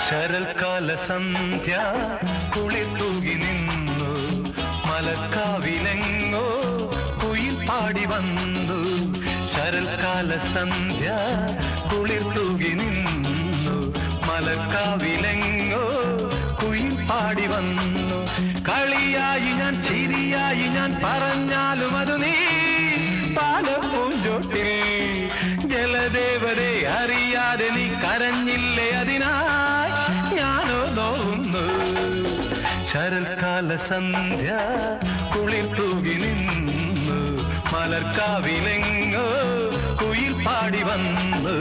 ശരൽക്കാല സന്ധ്യ കുളിർ തൂകി നിന്നു മലക്കാവിലെങ്ങോ കുയിൽ പാടി വന്നു. ശരൽക്കാല സന്ധ്യ കുളിർ തൂകി നിന്നു മലക്കാവിലെങ്ങോ കുയിൽ പാടി വന്നു. കളിയായി ഞാൻ ചിരിയായി ഞാൻ പറഞ്ഞാലും അത് നീ പാലപ്പൂഞ്ചോട്ടിൽ ജലദേവതേ അറിയാതെ നീ കരഞ്ഞില്ലേ, അതിനായി ഞാനോ നോവുന്നു. ശരൽക്കാല സന്ധ്യ കുളിർ തൂകി നിന്നു മലർക്കാവിലെങ്ങോ കുയിൽ പാടി വന്നു.